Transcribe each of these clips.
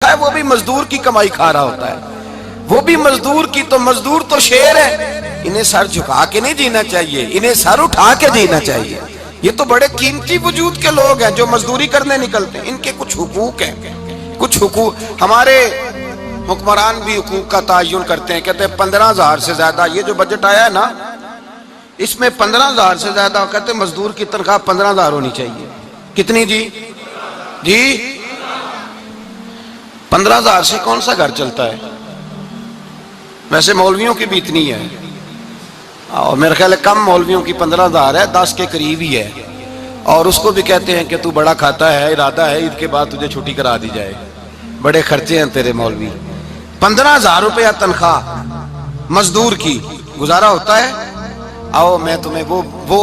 ہے وہ بھی مزدور کی کمائی کھا رہا ہوتا ہے، وہ بھی مزدور کی، تو مزدور تو شیر ہے، انہیں سر جھکا کے نہیں جینا چاہیے، انہیں سر اٹھا کے جینا چاہیے۔ یہ تو بڑے قیمتی وجود کے لوگ ہیں جو مزدوری کرنے نکلتے ہیں، ان کے کچھ حقوق ہیں، کچھ حقوق۔ ہمارے حکمران بھی حقوق کا تعین کرتے ہیں، کہتے ہیں 15,000 سے زیادہ، یہ جو بجٹ آیا ہے نا اس میں 15,000 سے زیادہ، کہتے ہیں مزدور کی تنخواہ 15,000 ہونی چاہیے۔ کتنی جی؟ 15,000 سے کون سا گھر چلتا ہے؟ ویسے مولویوں کی بھی اتنی ہے، اور میرے خیال ہے کم مولویوں کی 15,000 ہے، 10 کے قریب ہی ہے، اور اس کو بھی کہتے ہیں کہ تو بڑا کھاتا ہے، ارادہ ہے عید کے بعد تجھے چھٹی کرا دی جائے، بڑے خرچے ہیں تیرے مولوی۔ 15,000 روپیہ تنخواہ مزدور کی، گزارا ہوتا ہے؟ آؤ میں تمہیں وہ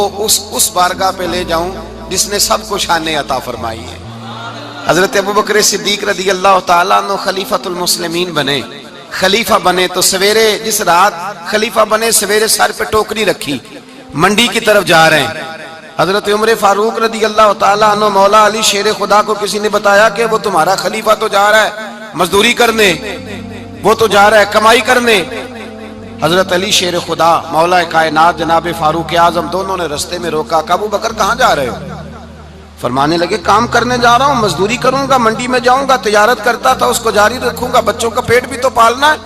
اس بارگاہ پہ لے جاؤں جس نے سب کو شانیں عطا فرمائی ہے۔ حضرت ابوبکر صدیق رضی اللہ تعالیٰ عنہ خلیفۃ المسلمین بنے، خلیفہ بنے تو سویرے، جس رات خلیفہ بنے سویرے سر پہ ٹوکری رکھی، منڈی کی طرف جا رہے ہیں۔ حضرت عمر فاروق رضی اللہ تعالیٰ عنہ مولا علی شیر خدا کو کسی نے بتایا کہ وہ تمہارا خلیفہ تو جا رہا ہے مزدوری کرنے، وہ تو جا رہا ہے کمائی کرنے۔ حضرت علی شیر خدا مولا کائنات جناب فاروق اعظم دونوں نے رستے میں روکا کہ ابوبکر کہاں جا رہے ہو؟ فرمانے لگے کام کرنے جا رہا ہوں، مزدوری کروں گا، منڈی میں جاؤں گا، تجارت کرتا تھا اس کو جاری رکھوں گا، بچوں کا پیٹ بھی تو پالنا ہے۔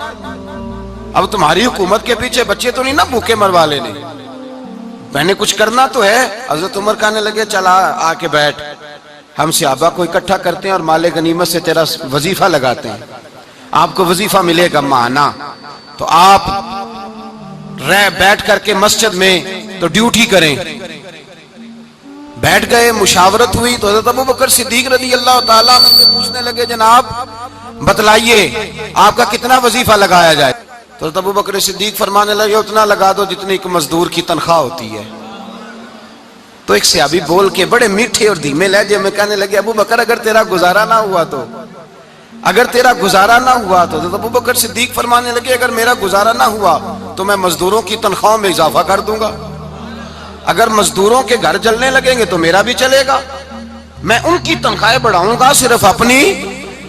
اب تمہاری حکومت کے پیچھے بچے تو نہیں نا بھوکے مروا لینے، میں نے کچھ کرنا تو ہے۔ حضرت عمر کہنے لگے چلا آ کے بیٹھ، ہم صحابہ کو اکٹھا کرتے ہیں اور مال غنیمت سے تیرا وظیفہ لگاتے ہیں، آپ کو وظیفہ ملے گا ماہانہ، تو آپ بیٹھ کر کے مسجد میں تو ڈیوٹی کریں۔ بیٹھ گئے، مشاورت ہوئی تو حضرت ابوبکر صدیق رضی اللہ تعالیٰ عنہ سے پوچھنے لگے جناب بتلائیے آپ کا کتنا وظیفہ لگایا جائے؟ تو حضرت ابوبکر صدیق فرمانے لگے اتنا لگا دو جتنی ایک مزدور کی تنخواہ ہوتی ہے۔ تو ایک صحابی بول کے بڑے میٹھے اور دھیمے لہجے میں کہنے لگے ابوبکر اگر تیرا گزارا نہ ہوا تو، اگر تیرا گزارا نہ ہوا تو۔ حضرت ابوبکر صدیق فرمانے لگے اگر میرا گزارا نہ ہوا تو میں مزدوروں کی تنخواہوں میں اضافہ کر دوں گا، اگر مزدوروں کے گھر جلنے لگیں گے تو میرا بھی چلے گا، میں ان کی تنخواہیں بڑھاؤں گا صرف اپنی۔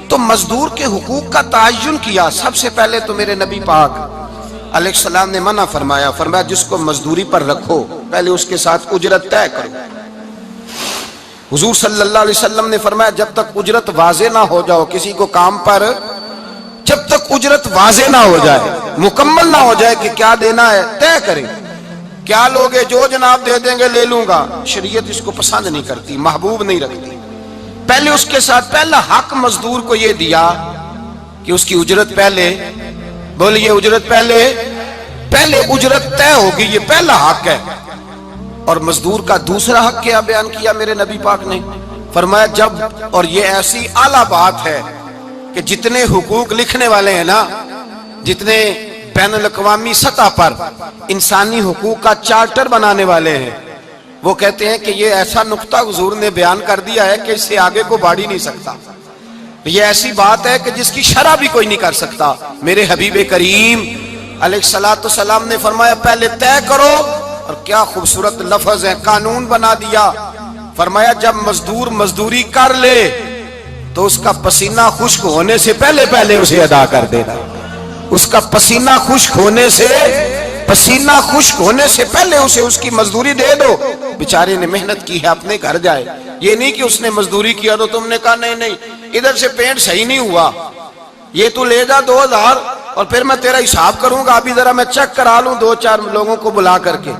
تو مزدور کے حقوق کا تعین کیا۔ سب سے پہلے تو میرے نبی پاک علیہ السلام نے منع فرمایا، فرمایا جس کو مزدوری پر رکھو پہلے اس کے ساتھ اجرت طے کرو۔ حضور صلی اللہ علیہ وسلم نے فرمایا جب تک اجرت واضح نہ ہو جاؤ کسی کو کام پر، جب تک اجرت واضح نہ ہو جائے، مکمل نہ ہو جائے کہ کیا دینا ہے، طے کریں۔ کیا لوگے جو جناب دے دیں گے لے لوں گا، شریعت اس کو پسند نہیں کرتی، محبوب نہیں رکھتی۔ پہلے اس کے ساتھ پہلا حق مزدور کو یہ دیا کہ اس کی اجرت پہلے، بولیے اجرت پہلے اجرت طے ہوگی، یہ پہلا حق ہے۔ اور مزدور کا دوسرا حق کیا بیان کیا میرے نبی پاک نے؟ فرمایا جب، اور یہ ایسی اعلیٰ بات ہے کہ جتنے حقوق لکھنے والے ہیں نا، جتنے بین الاقوامی سطح پر انسانی حقوق کا چارٹر بنانے والے ہیں، وہ کہتے ہیں کہ یہ ایسا نقطہ حضور نے بیان کر دیا ہے کہ اس سے آگے کو بڑھ ہی نہیں سکتا، یہ ایسی بات ہے کہ جس کی شرح بھی کوئی نہیں کر سکتا۔ میرے حبیب کریم علیہ السلام نے فرمایا پہلے طے کرو، اور کیا خوبصورت لفظ ہے، قانون بنا دیا۔ فرمایا جب مزدور مزدوری کر لے تو اس کا پسینہ خشک ہونے سے پہلے اسے ادا کر دینا، اس کا پسینہ خشک ہونے سے پہلے اسے اس کی مزدوری دے دو۔ بیچارے نے محنت کی ہے اپنے گھر جائے، یہ نہیں کہ اس نے مزدوری کیا تو تم نے کہا نہیں ادھر سے پینٹ صحیح نہیں ہوا، یہ تو لے جا 2,000 اور پھر میں تیرا حساب کروں گا، ابھی ذرا میں چیک کرا لوں 2-4 لوگوں کو بلا کر کے،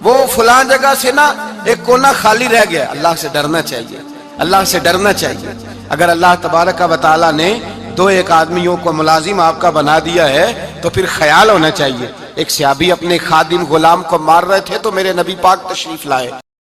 وہ فلاں جگہ سے نا ایک کونا خالی رہ گیا۔ اللہ سے ڈرنا چاہیے، اللہ سے ڈرنا چاہیے۔ اگر اللہ تبارک و تعالیٰ نے 2-1 آدمیوں کو ملازم آپ کا بنا دیا ہے تو پھر خیال ہونا چاہیے۔ ایک صحابی اپنے خادم غلام کو مار رہے تھے تو میرے نبی پاک تشریف لائے۔